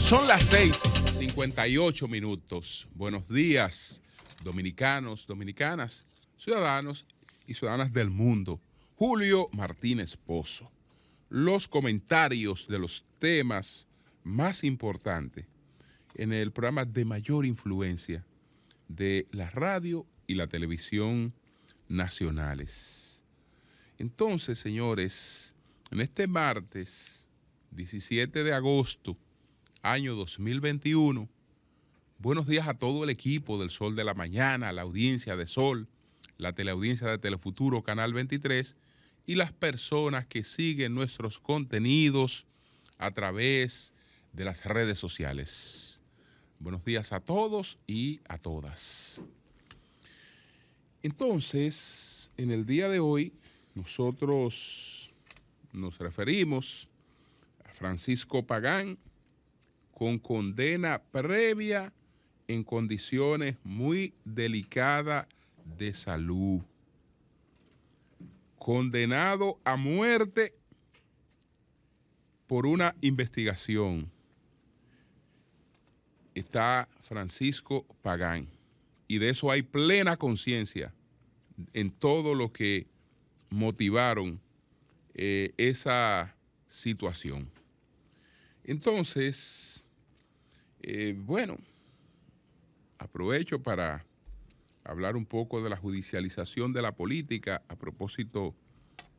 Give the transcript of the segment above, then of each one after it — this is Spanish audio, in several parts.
Son las 6:58. Buenos días, dominicanos, dominicanas, ciudadanos y ciudadanas del mundo. Julio Martínez Pozo. Los comentarios de los temas más importantes en el programa de mayor influencia de la radio y la televisión nacionales. Entonces, señores, en este martes 17 de agosto, año 2021, buenos días a todo el equipo del Sol de la Mañana, la audiencia de Sol, la teleaudiencia de Telefuturo, Canal 23, y las personas que siguen nuestros contenidos a través de las redes sociales. Buenos días a todos y a todas. Entonces, en el día de hoy, nosotros nos referimos a Francisco Pagán con condena previa en condiciones muy delicadas de salud. Condenado a muerte por una investigación. Está Francisco Pagán. Y de eso hay plena conciencia en todo lo que motivaron esa situación. Entonces, bueno, aprovecho para hablar un poco de la judicialización de la política a propósito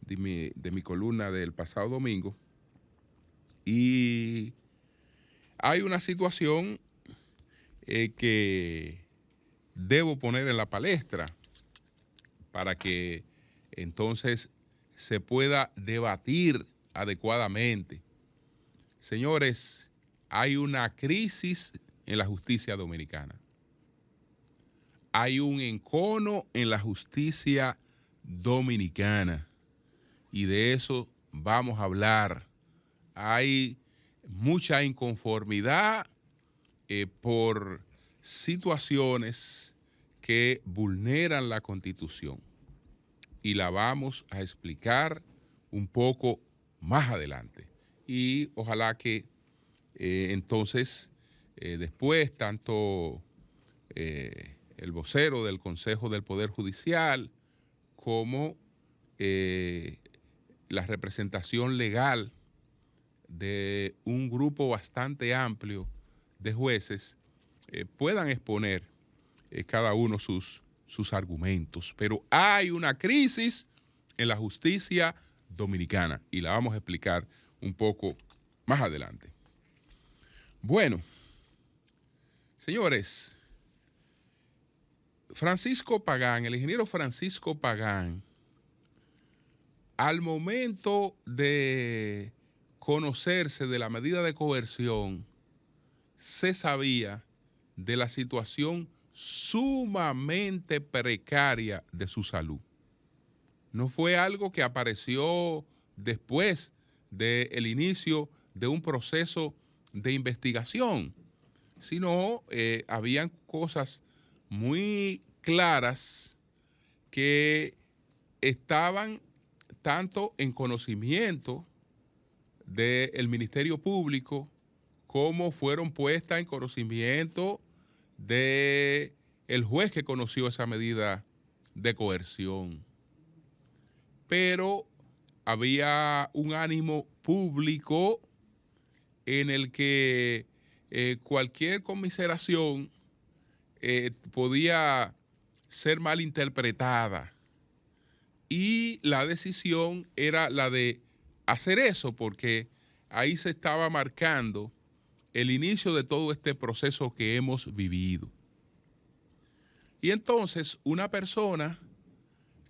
de mi columna del pasado domingo. Y hay una situación que debo poner en la palestra para que entonces se pueda debatir adecuadamente. Señores, hay una crisis en la justicia dominicana. Hay un encono en la justicia dominicana y de eso vamos a hablar. Hay mucha inconformidad por situaciones que vulneran la Constitución y la vamos a explicar un poco más adelante. Y ojalá que entonces después tanto el vocero del Consejo del Poder Judicial como la representación legal de un grupo bastante amplio de jueces puedan exponer cada uno sus argumentos. Pero hay una crisis en la justicia dominicana y la vamos a explicar un poco más adelante. Bueno, señores, Francisco Pagán, el ingeniero Francisco Pagán, al momento de conocerse de la medida de coerción, se sabía de la situación sumamente precaria de su salud. No fue algo que apareció después del inicio de un proceso de investigación, sino habían cosas muy claras que estaban tanto en conocimiento del Ministerio Público como fueron puestas en conocimiento del juez que conoció esa medida de coerción. Pero había un ánimo público en el que cualquier conmiseración podía ser mal interpretada y la decisión era la de hacer eso porque ahí se estaba marcando el inicio de todo este proceso que hemos vivido. Y entonces una persona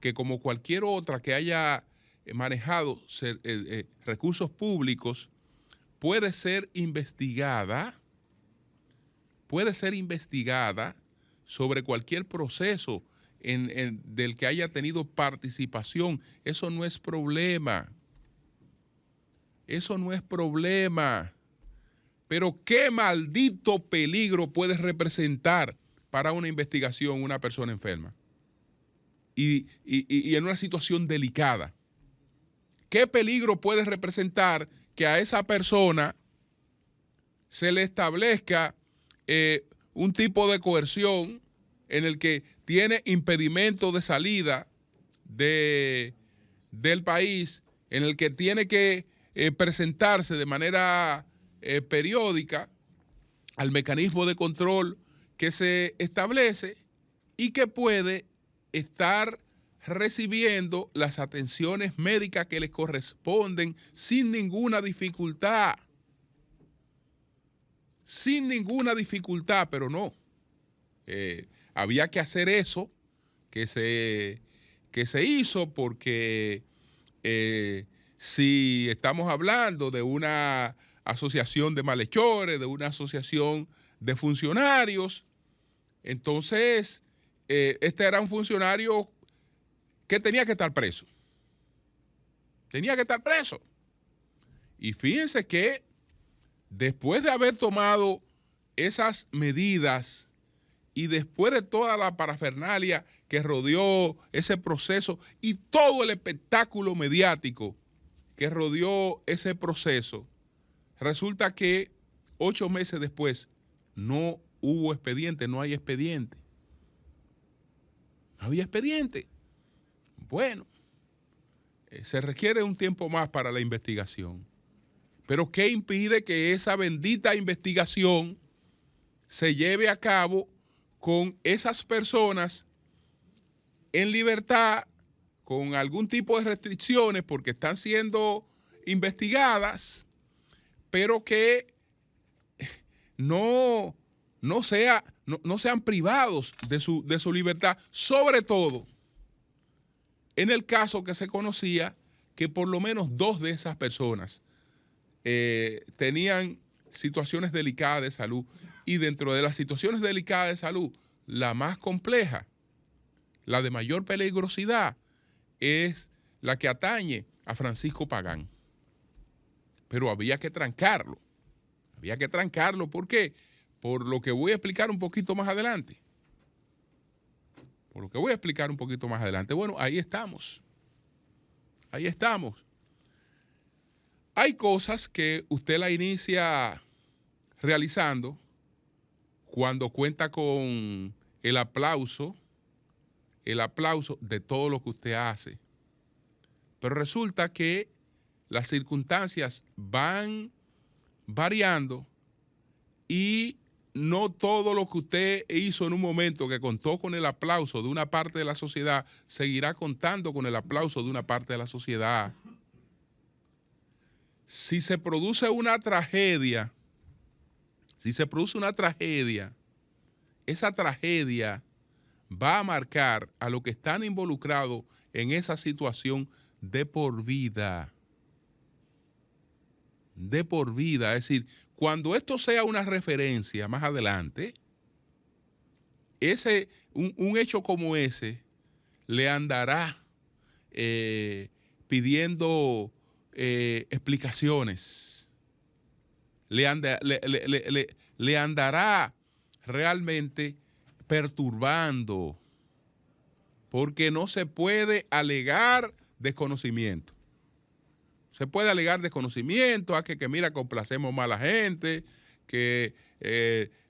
que como cualquier otra que haya manejado recursos públicos puede ser investigada sobre cualquier proceso del que haya tenido participación. Eso no es problema. Eso no es problema. Pero qué maldito peligro puede representar para una investigación una persona enferma y en una situación delicada. ¿Qué peligro puede representar que a esa persona se le establezca un tipo de coerción en el que tiene impedimento de salida del país, en el que tiene que presentarse de manera periódica al mecanismo de control que se establece y que puede estar recibiendo las atenciones médicas que les corresponden sin ninguna dificultad. Sin ninguna dificultad, pero no. Había que hacer eso que se hizo porque si estamos hablando de una asociación de malhechores, de una asociación de funcionarios, entonces este era un funcionario que tenía que estar preso. Tenía que estar preso. Y fíjense que después de haber tomado esas medidas y después de toda la parafernalia que rodeó ese proceso y todo el espectáculo mediático que rodeó ese proceso, resulta que 8 meses después no hubo expediente, no hay expediente. No había expediente. Bueno, se requiere un tiempo más para la investigación. Pero ¿qué impide que esa bendita investigación se lleve a cabo con esas personas en libertad, con algún tipo de restricciones porque están siendo investigadas, pero que no sean privados de su libertad, sobre todo en el caso que se conocía que por lo menos 2 de esas personas tenían situaciones delicadas de salud, y dentro de las situaciones delicadas de salud, la más compleja, la de mayor peligrosidad, es la que atañe a Francisco Pagán. Pero había que trancarlo. Había que trancarlo, ¿por qué? Por lo que voy a explicar un poquito más adelante. Por lo que voy a explicar un poquito más adelante. Bueno, ahí estamos. Ahí estamos. Hay cosas que usted la inicia realizando cuando cuenta con el aplauso de todo lo que usted hace. Pero resulta que las circunstancias van variando y no todo lo que usted hizo en un momento que contó con el aplauso de una parte de la sociedad seguirá contando con el aplauso de una parte de la sociedad. Si se produce una tragedia, esa tragedia va a marcar a los que están involucrados en esa situación de por vida. De por vida. Es decir, cuando esto sea una referencia más adelante, un hecho como ese le andará pidiendo explicaciones. Le andará realmente perturbando, porque no se puede alegar desconocimiento. Se puede alegar desconocimiento, que mira, complacemos más a la gente, que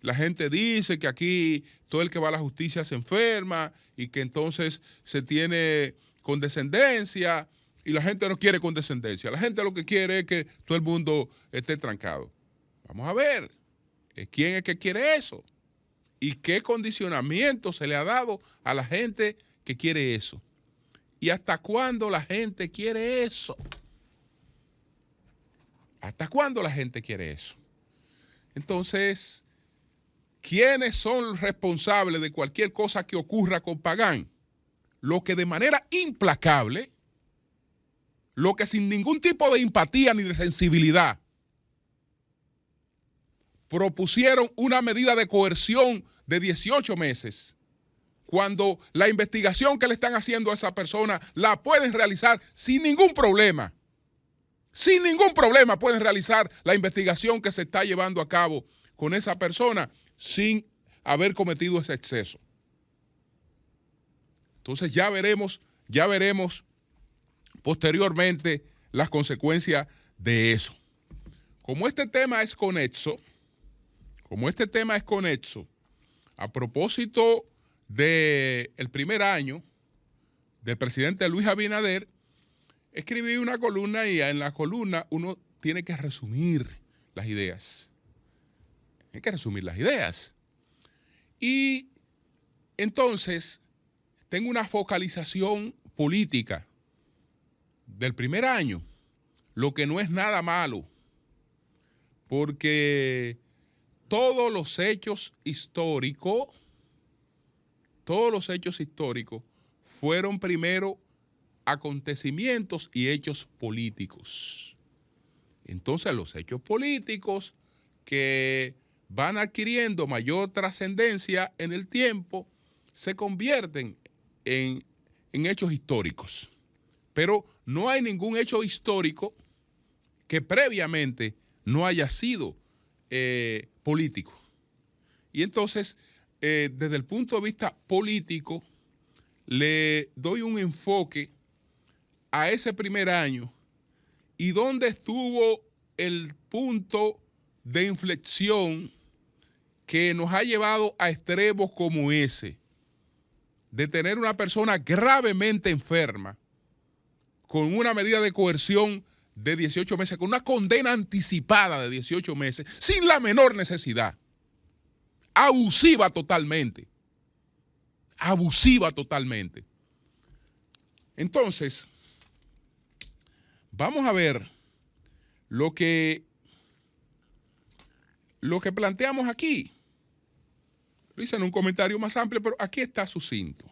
la gente dice que aquí todo el que va a la justicia se enferma y que entonces se tiene condescendencia, y la gente no quiere condescendencia. La gente lo que quiere es que todo el mundo esté trancado. Vamos a ver, ¿quién es que quiere eso? ¿Y qué condicionamiento se le ha dado a la gente que quiere eso? ¿Y hasta cuándo la gente quiere eso? ¿Hasta cuándo la gente quiere eso? Entonces, ¿quiénes son los responsables de cualquier cosa que ocurra con Pagán? Lo que de manera implacable, lo que sin ningún tipo de empatía ni de sensibilidad, propusieron una medida de coerción de 18 meses, cuando la investigación que le están haciendo a esa persona la pueden realizar sin ningún problema. Sin ningún problema pueden realizar la investigación que se está llevando a cabo con esa persona sin haber cometido ese exceso. Entonces ya veremos posteriormente las consecuencias de eso. Como este tema es conexo, como este tema es conexo, a propósito del primer año del presidente Luis Abinader, escribí una columna y en la columna uno tiene que resumir las ideas. Hay que resumir las ideas. Y entonces tengo una focalización política del primer año, lo que no es nada malo, porque todos los hechos históricos fueron primero acontecimientos y hechos políticos. Entonces los hechos políticos que van adquiriendo mayor trascendencia en el tiempo se convierten en hechos históricos. Pero no hay ningún hecho histórico que previamente no haya sido político. Y entonces, desde el punto de vista político, le doy un enfoque a ese primer año y dónde estuvo el punto de inflexión que nos ha llevado a extremos como ese, de tener una persona gravemente enferma, con una medida de coerción de 18 meses, con una condena anticipada de 18 meses, sin la menor necesidad. Abusiva totalmente. Abusiva totalmente. Entonces, vamos a ver lo que planteamos aquí. Lo hice en un comentario más amplio, pero aquí está sucinto.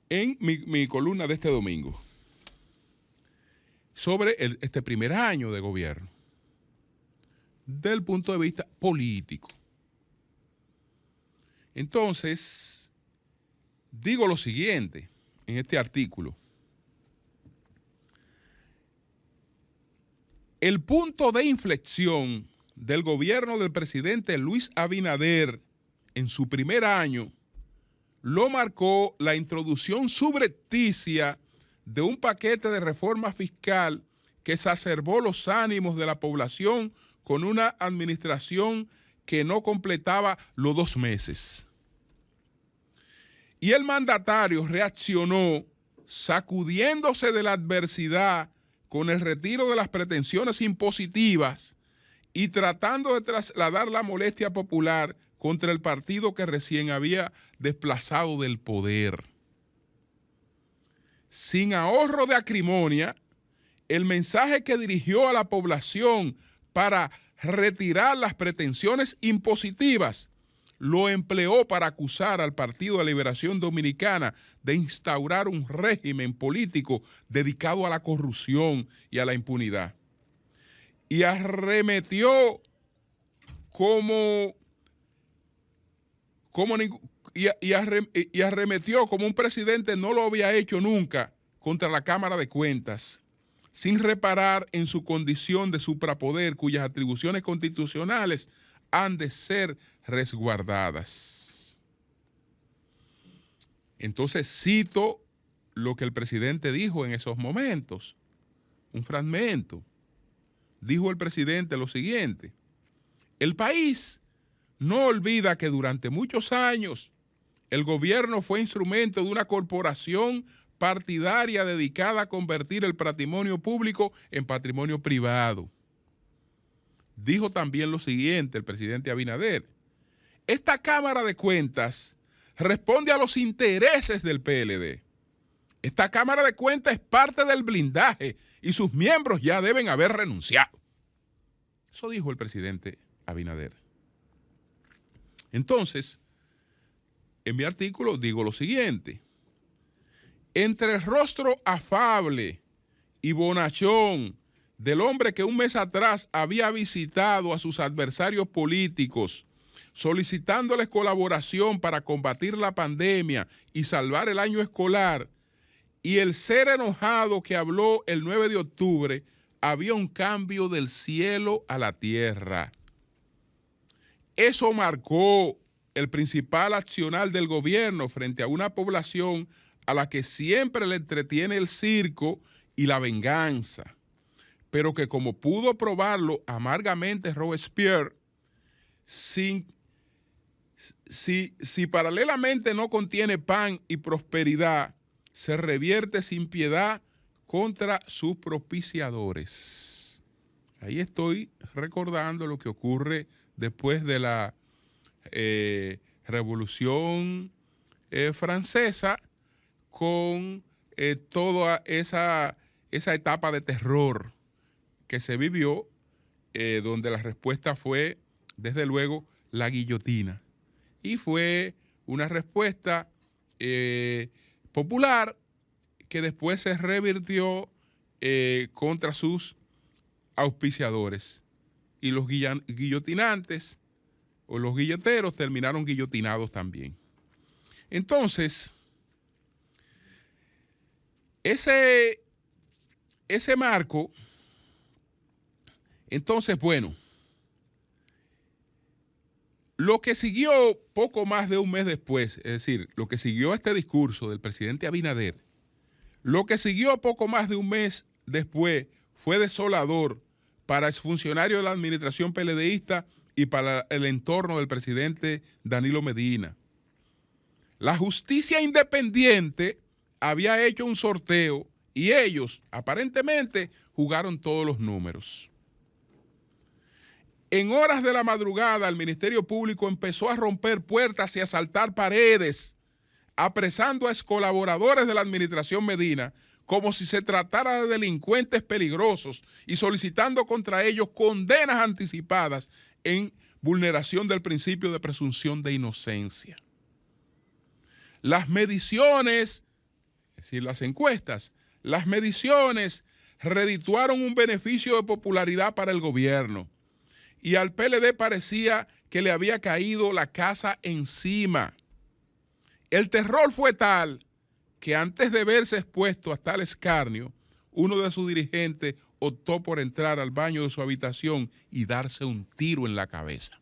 En mi columna de este domingo, sobre este primer año de gobierno, del punto de vista político. Entonces, digo lo siguiente en este artículo. El punto de inflexión del gobierno del presidente Luis Abinader en su primer año lo marcó la introducción subrepticia de un paquete de reforma fiscal que exacerbó los ánimos de la población con una administración que no completaba los 2 meses. Y el mandatario reaccionó sacudiéndose de la adversidad con el retiro de las pretensiones impositivas y tratando de trasladar la molestia popular contra el partido que recién había desplazado del poder. Sin ahorro de acrimonia, el mensaje que dirigió a la población para retirar las pretensiones impositivas lo empleó para acusar al Partido de Liberación Dominicana de instaurar un régimen político dedicado a la corrupción y a la impunidad. Y arremetió como un presidente no lo había hecho nunca contra la Cámara de Cuentas, sin reparar en su condición de suprapoder cuyas atribuciones constitucionales han de ser resguardadas. Entonces cito lo que el presidente dijo en esos momentos, un fragmento. Dijo el presidente lo siguiente: el país no olvida que durante muchos años el gobierno fue instrumento de una corporación partidaria dedicada a convertir el patrimonio público en patrimonio privado. Dijo también lo siguiente el presidente Abinader: esta Cámara de Cuentas responde a los intereses del PLD. Esta Cámara de Cuentas es parte del blindaje y sus miembros ya deben haber renunciado. Eso dijo el presidente Abinader. Entonces, en mi artículo digo lo siguiente: entre el rostro afable y bonachón del hombre que un mes atrás había visitado a sus adversarios políticos, solicitándoles colaboración para combatir la pandemia y salvar el año escolar, y el ser enojado que habló el 9 de octubre, había un cambio del cielo a la tierra. Eso marcó el principal accionar del gobierno frente a una población a la que siempre le entretiene el circo y la venganza. pero que como pudo probarlo amargamente Robespierre, si paralelamente no contiene pan y prosperidad, se revierte sin piedad contra sus propiciadores. Ahí estoy recordando lo que ocurre después de la Revolución Francesa, con toda esa etapa de terror que se vivió, donde la respuesta fue, desde luego, la guillotina. Y fue una respuesta popular que después se revirtió contra sus auspiciadores. Y los guillotinantes o los guilloteros terminaron guillotinados también. Entonces, ese marco, entonces, bueno, lo que siguió poco más de un mes después, es decir, lo que siguió este discurso del presidente Abinader, lo que siguió poco más de un mes después fue desolador para exfuncionarios de la administración PLDista y para el entorno del presidente Danilo Medina. La justicia independiente había hecho un sorteo y ellos, aparentemente, jugaron todos los números. En horas de la madrugada, el Ministerio Público empezó a romper puertas y a asaltar paredes, apresando a excolaboradores de la administración Medina como si se tratara de delincuentes peligrosos y solicitando contra ellos condenas anticipadas en vulneración del principio de presunción de inocencia. Las mediciones, es decir, las encuestas, las mediciones redituaron un beneficio de popularidad para el gobierno y al PLD parecía que le había caído la casa encima. El terror fue tal que antes de verse expuesto a tal escarnio, uno de sus dirigentes optó por entrar al baño de su habitación y darse un tiro en la cabeza.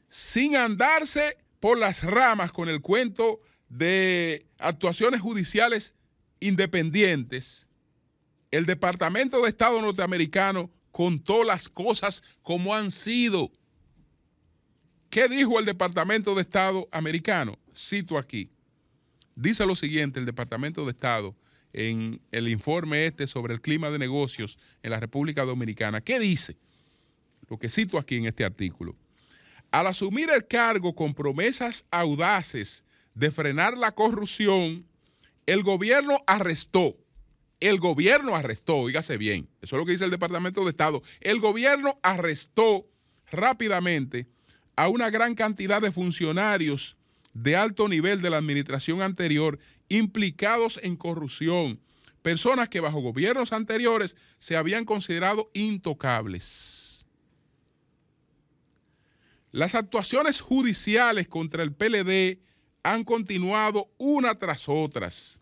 Sin andarse por las ramas con el cuento de actuaciones judiciales independientes, el Departamento de Estado norteamericano contó las cosas como han sido. ¿Qué dijo el Departamento de Estado americano? Cito aquí. Dice lo siguiente el Departamento de Estado en el informe sobre el clima de negocios en la República Dominicana. ¿Qué dice? Lo que cito aquí en este artículo. Al asumir el cargo con promesas audaces de frenar la corrupción, el gobierno arrestó, oígase bien, eso es lo que dice el Departamento de Estado, el gobierno arrestó rápidamente a una gran cantidad de funcionarios de alto nivel de la administración anterior implicados en corrupción, personas que bajo gobiernos anteriores se habían considerado intocables. Las actuaciones judiciales contra el PLD han continuado una tras otras,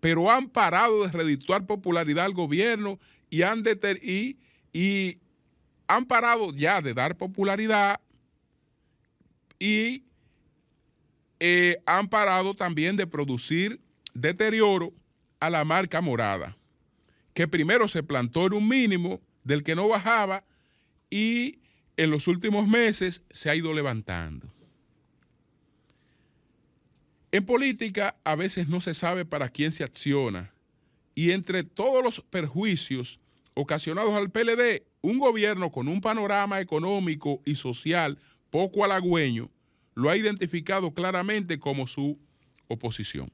pero han parado de redituar popularidad al gobierno y han parado ya de dar popularidad y han parado también de producir deterioro a la marca morada, que primero se plantó en un mínimo del que no bajaba y en los últimos meses se ha ido levantando. En política a veces no se sabe para quién se acciona y entre todos los perjuicios ocasionados al PLD, un gobierno con un panorama económico y social poco halagüeño lo ha identificado claramente como su oposición.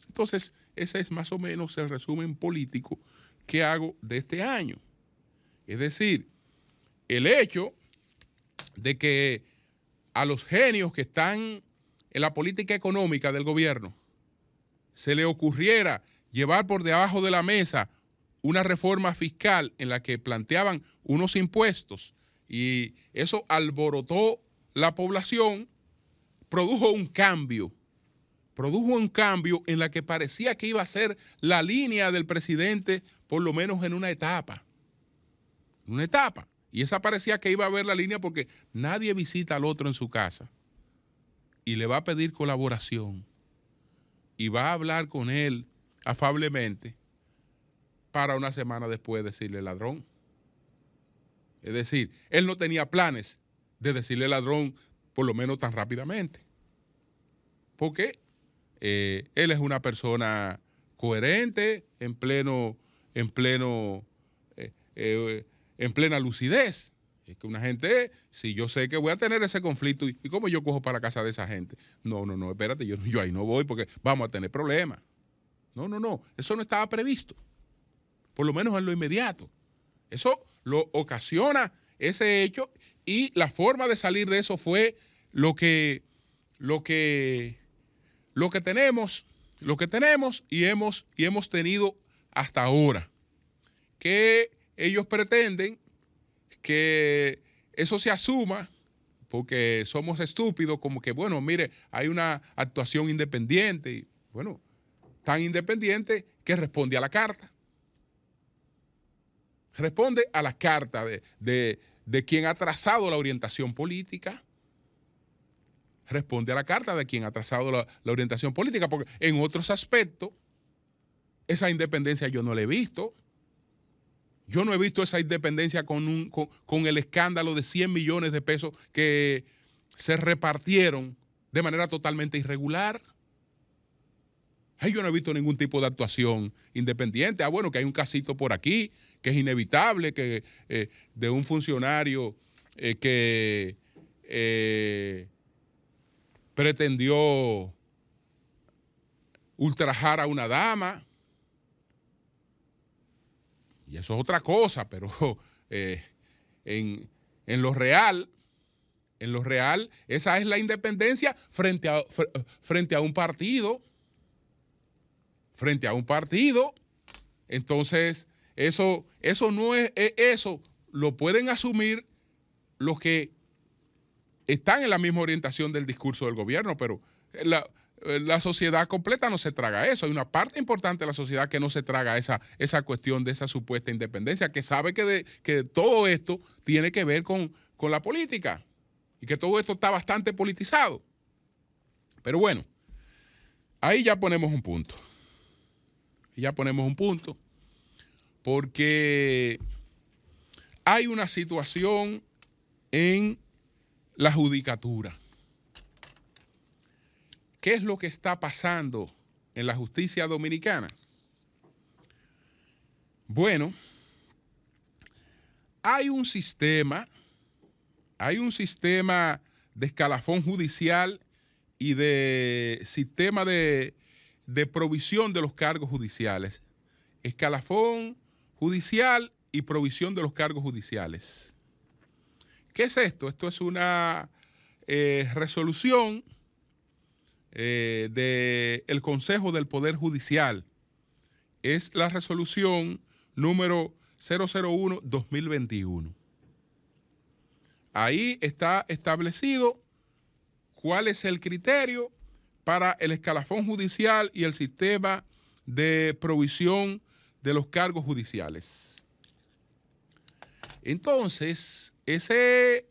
Entonces, ese es más o menos el resumen político que hago de este año. Es decir, el hecho de que a los genios que están en la política económica del gobierno se le ocurriera llevar por debajo de la mesa una reforma fiscal en la que planteaban unos impuestos y eso alborotó la población, produjo un cambio en la que parecía que iba a ser la línea del presidente, por lo menos en una etapa. Y esa parecía que iba a haber la línea porque nadie visita al otro en su casa y le va a pedir colaboración y va a hablar con él afablemente para una semana después decirle ladrón. Es decir, él no tenía planes de decirle ladrón por lo menos tan rápidamente. Porque él es una persona coherente, en plena lucidez. Es que una gente, si yo sé que voy a tener ese conflicto, ¿y cómo yo cojo para la casa de esa gente? No, espérate, yo ahí no voy porque vamos a tener problemas. No, eso no estaba previsto, por lo menos en lo inmediato. Eso lo ocasiona ese hecho y la forma de salir de eso fue lo que tenemos y hemos tenido hasta ahora. Que ellos pretenden que eso se asuma porque somos estúpidos, como que, bueno, mire, hay una actuación independiente, y bueno, tan independiente que responde a la carta. Responde a la carta de quien ha trazado la orientación política. Responde a la carta de quien ha trazado la orientación política, porque en otros aspectos, esa independencia yo no la he visto. Yo no he visto esa independencia con el escándalo de 100 millones de pesos que se repartieron de manera totalmente irregular. Yo no he visto ningún tipo de actuación independiente. Bueno, que hay un casito por aquí, que es inevitable, que de un funcionario que pretendió ultrajar a una dama. Y eso es otra cosa, pero en lo real, esa es la independencia frente a un partido. Frente a un partido. Entonces, eso no es eso. Lo pueden asumir los que están en la misma orientación del discurso del gobierno, pero la sociedad completa no se traga eso. Hay una parte importante de la sociedad que no se traga esa cuestión de esa supuesta independencia, que sabe que todo esto tiene que ver con la política y que todo esto está bastante politizado. Pero bueno, ahí ya ponemos un punto. Porque hay una situación en la judicatura. ¿Qué es lo que está pasando en la justicia dominicana? Bueno, hay un sistema de escalafón judicial y de sistema de provisión de los cargos judiciales. Escalafón judicial y provisión de los cargos judiciales. ¿Qué es esto? Esto es una resolución del Consejo del Poder Judicial. Es la resolución número 001-2021. Ahí está establecido cuál es el criterio para el escalafón judicial y el sistema de provisión de los cargos judiciales. Entonces, ese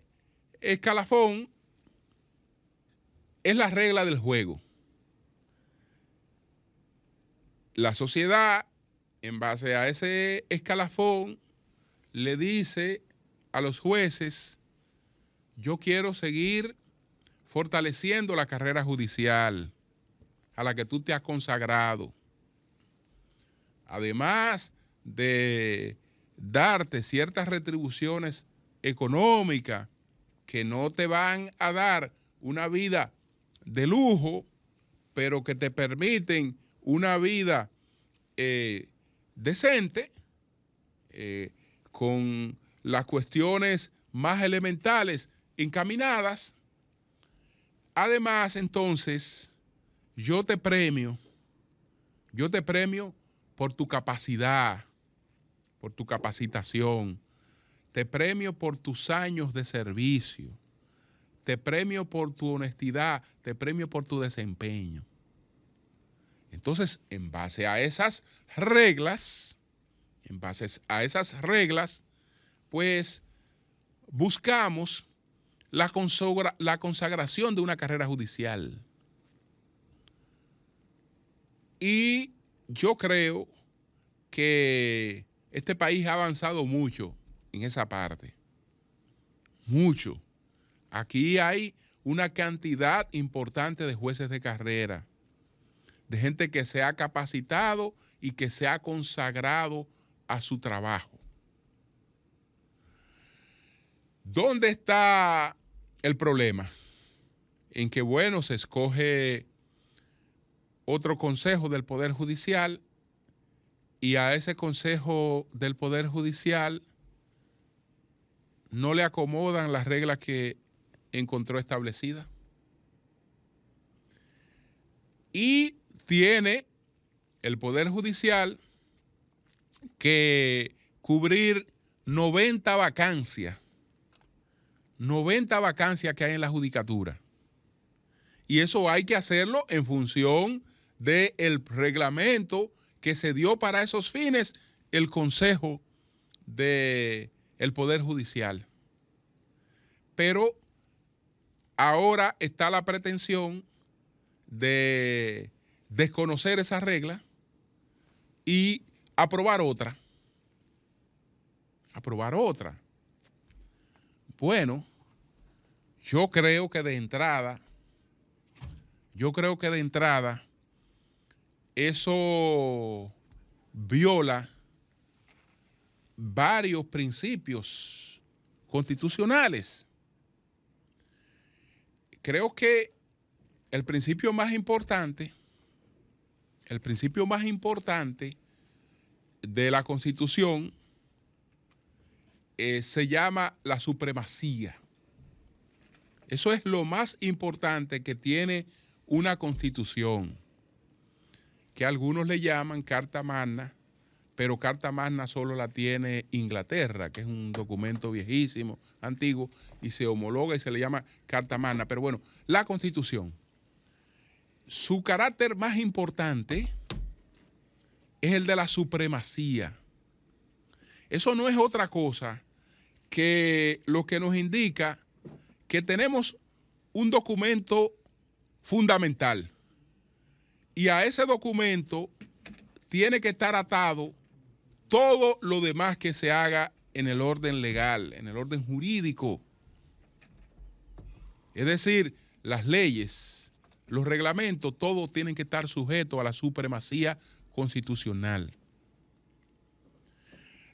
escalafón es la regla del juego. La sociedad, en base a ese escalafón, le dice a los jueces: yo quiero seguir fortaleciendo la carrera judicial a la que tú te has consagrado. Además de darte ciertas retribuciones económicas que no te van a dar una vida de lujo, pero que te permiten una vida decente, con las cuestiones más elementales encaminadas. Además, entonces, yo te premio por tu capacidad, por tu capacitación, te premio por tus años de servicio, te premio por tu honestidad, te premio por tu desempeño. Entonces, en base a esas reglas, pues buscamos la consagración de una carrera judicial. Y yo creo que este país ha avanzado mucho en esa parte. Mucho. Aquí hay una cantidad importante de jueces de carrera, de gente que se ha capacitado y que se ha consagrado a su trabajo. ¿Dónde está el problema? En que, bueno, se escoge otro consejo del Poder Judicial y a ese consejo del Poder Judicial no le acomodan las reglas que encontró establecidas. Y tiene el Poder Judicial que cubrir 90 vacancias que hay en la judicatura. Y eso hay que hacerlo en función del reglamento que se dio para esos fines el Consejo del Poder Judicial. Pero ahora está la pretensión de desconocer esa regla y aprobar otra. Bueno, yo creo que de entrada eso viola varios principios constitucionales. Creo que el principio más importante de la Constitución se llama la supremacía. Eso es lo más importante que tiene una Constitución, que algunos le llaman Carta Magna, pero Carta Magna solo la tiene Inglaterra, que es un documento viejísimo, antiguo, y se homologa y se le llama Carta Magna. Pero bueno, la Constitución, su carácter más importante es el de la supremacía. Eso no es otra cosa que lo que nos indica que tenemos un documento fundamental y a ese documento tiene que estar atado todo lo demás que se haga en el orden legal, en el orden jurídico. Es decir, las leyes, los reglamentos, todos tienen que estar sujetos a la supremacía constitucional.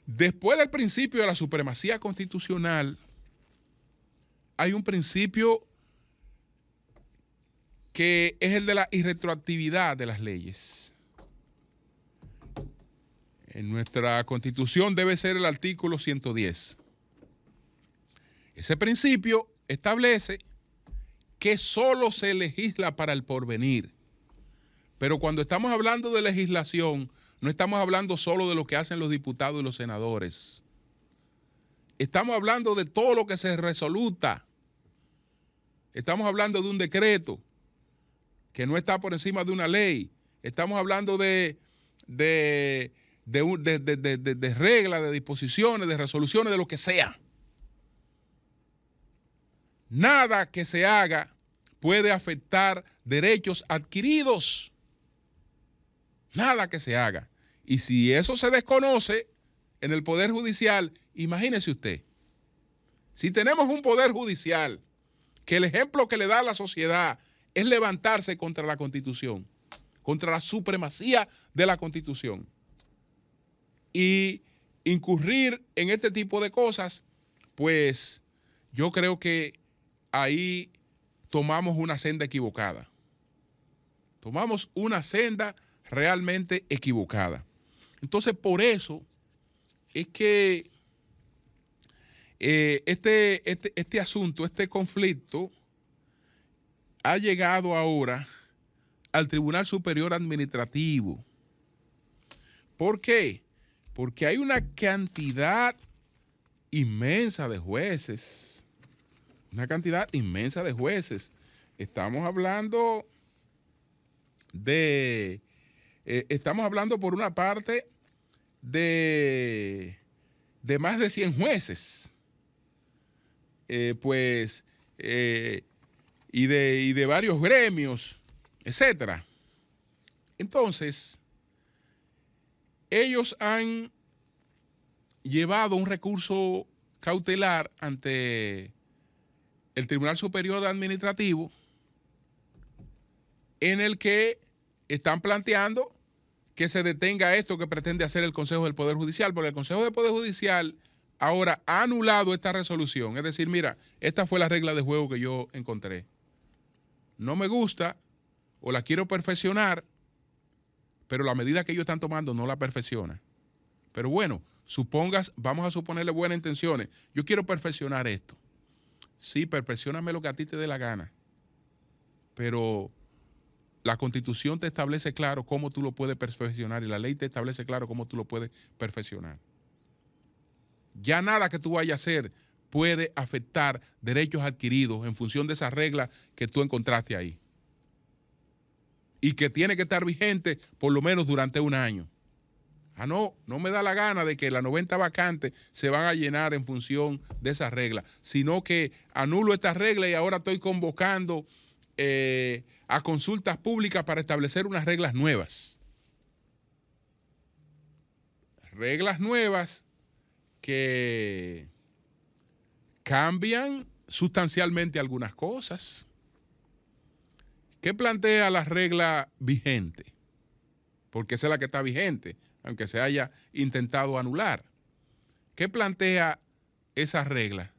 Después del principio de la supremacía constitucional, hay un principio que es el de la irretroactividad de las leyes. En nuestra Constitución debe ser el artículo 110. Ese principio establece que solo se legisla para el porvenir. Pero cuando estamos hablando de legislación, no estamos hablando solo de lo que hacen los diputados y los senadores. Estamos hablando de todo lo que se resoluta. Estamos hablando de un decreto que no está por encima de una ley. Estamos hablando de reglas, de disposiciones, de resoluciones, de lo que sea. Nada que se haga puede afectar derechos adquiridos. Nada que se haga. Y si eso se desconoce en el Poder Judicial, imagínese usted, si tenemos un Poder Judicial que el ejemplo que le da a la sociedad es levantarse contra la Constitución, contra la supremacía de la Constitución y incurrir en este tipo de cosas, pues yo creo que ahí tomamos una senda equivocada. Tomamos una senda realmente equivocada. Entonces, por eso es que este asunto, este conflicto, ha llegado ahora al Tribunal Superior Administrativo. ¿Por qué? Porque hay una cantidad inmensa de jueces. Estamos hablando por una parte de más de 100 jueces, y de varios gremios, etcétera. Entonces, ellos han llevado un recurso cautelar ante el Tribunal Superior Administrativo en el que están planteando que se detenga esto que pretende hacer el Consejo del Poder Judicial, porque el Consejo del Poder Judicial ahora ha anulado esta resolución. Es decir, mira, esta fue la regla de juego que yo encontré. No me gusta o la quiero perfeccionar, pero la medida que ellos están tomando no la perfecciona. Pero bueno, vamos a suponerle buenas intenciones. Yo quiero perfeccionar esto. Sí, perfeccioname lo que a ti te dé la gana. Pero la Constitución te establece claro cómo tú lo puedes perfeccionar y la ley te establece claro cómo tú lo puedes perfeccionar. Ya nada que tú vayas a hacer puede afectar derechos adquiridos en función de esas reglas que tú encontraste ahí. Y que tiene que estar vigente por lo menos durante un año. No me da la gana de que las 90 vacantes se van a llenar en función de esas reglas, sino que anulo estas reglas y ahora estoy convocando a consultas públicas para establecer unas reglas nuevas. Reglas nuevas que cambian sustancialmente algunas cosas. ¿Qué plantea la regla vigente? Porque esa es la que está vigente, aunque se haya intentado anular. ¿Qué plantea esa regla?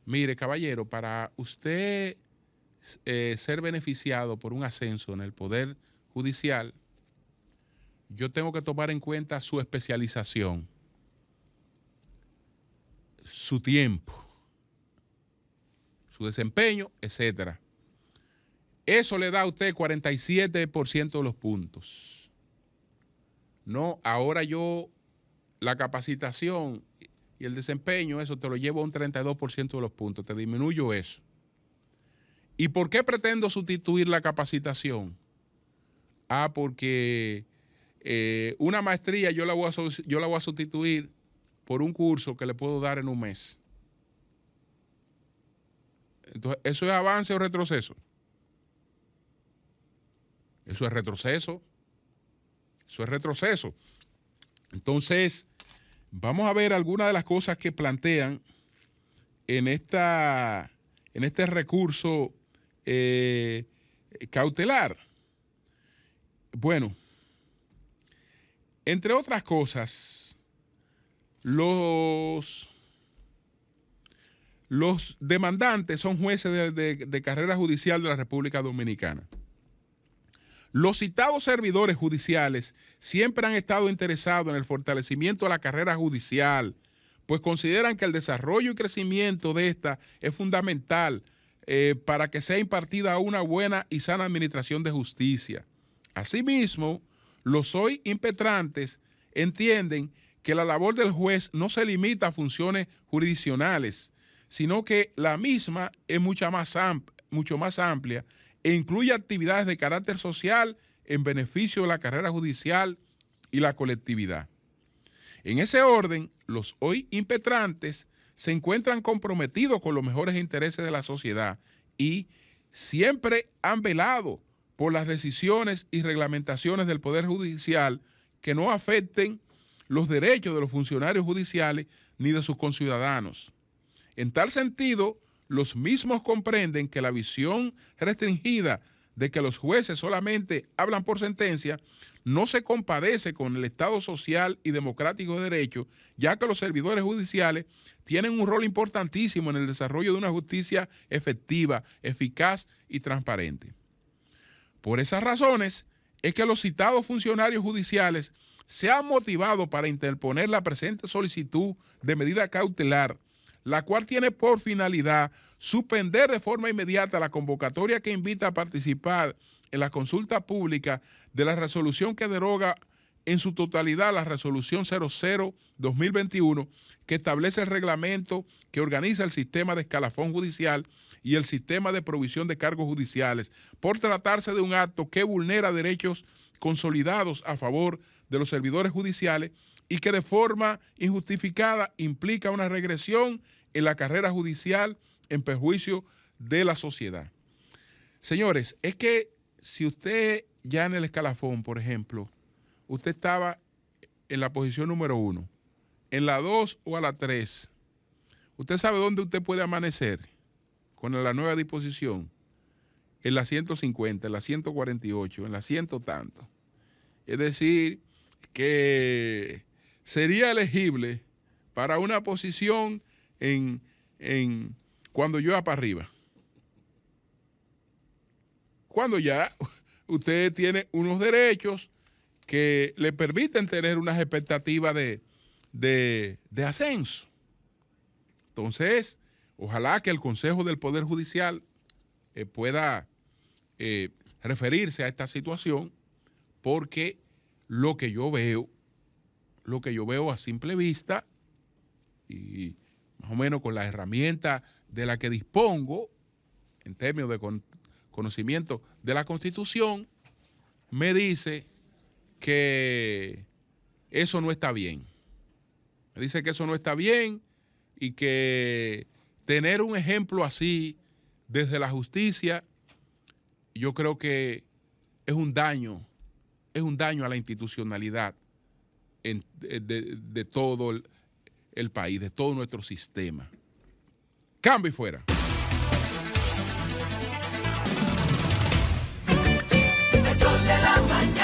Mire, caballero, para usted ser beneficiado por un ascenso en el Poder Judicial, yo tengo que tomar en cuenta su especialización, su tiempo, su desempeño, etcétera. Eso le da a usted 47% de los puntos. No, ahora yo la capacitación y el desempeño, eso te lo llevo a un 32% de los puntos, te disminuyo eso. ¿Y por qué pretendo sustituir la capacitación? Porque una maestría yo la voy a sustituir por un curso que le puedo dar en un mes. Entonces, ¿eso es avance o retroceso? Eso es retroceso. Eso es retroceso. Entonces, vamos a ver algunas de las cosas que plantean en este recurso cautelar. Bueno, entre otras cosas, los demandantes son jueces de carrera judicial de la República Dominicana. Los citados servidores judiciales siempre han estado interesados en el fortalecimiento de la carrera judicial, pues consideran que el desarrollo y crecimiento de esta es fundamental para que sea impartida una buena y sana administración de justicia. Asimismo, los hoy impetrantes entienden que la labor del juez no se limita a funciones jurisdiccionales, sino que la misma es mucho más amplia e incluye actividades de carácter social en beneficio de la carrera judicial y la colectividad. En ese orden, los hoy impetrantes se encuentran comprometidos con los mejores intereses de la sociedad y siempre han velado por las decisiones y reglamentaciones del Poder Judicial que no afecten los derechos de los funcionarios judiciales ni de sus conciudadanos. En tal sentido, los mismos comprenden que la visión restringida de que los jueces solamente hablan por sentencia no se compadece con el Estado social y democrático de derecho, ya que los servidores judiciales tienen un rol importantísimo en el desarrollo de una justicia efectiva, eficaz y transparente. Por esas razones es que los citados funcionarios judiciales se han motivado para interponer la presente solicitud de medida cautelar, la cual tiene por finalidad suspender de forma inmediata la convocatoria que invita a participar en la consulta pública de la resolución que deroga en su totalidad la resolución 00-2021 que establece el reglamento que organiza el sistema de escalafón judicial y el sistema de provisión de cargos judiciales, por tratarse de un acto que vulnera derechos consolidados a favor de los servidores judiciales y que de forma injustificada implica una regresión en la carrera judicial en perjuicio de la sociedad. Señores, es que si usted ya en el escalafón, por ejemplo, usted estaba en la posición número 1, en la 2 o a la 3, ¿usted sabe dónde usted puede amanecer con la nueva disposición? En la 150, en la 148, en la 100 tanto. Es decir, que sería elegible para una posición cuando yo va para arriba. Cuando ya usted tiene unos derechos que le permiten tener unas expectativas de ascenso. Entonces, ojalá que el Consejo del Poder Judicial pueda referirse a esta situación, porque lo que yo veo a simple vista y más o menos con las herramientas de las que dispongo en términos de conocimiento de la Constitución, me dice que eso no está bien. Me dice que eso no está bien y que tener un ejemplo así desde la justicia, yo creo que es un daño a la institucionalidad de todo el país, de todo nuestro sistema. Cambio y fuera. El sol de la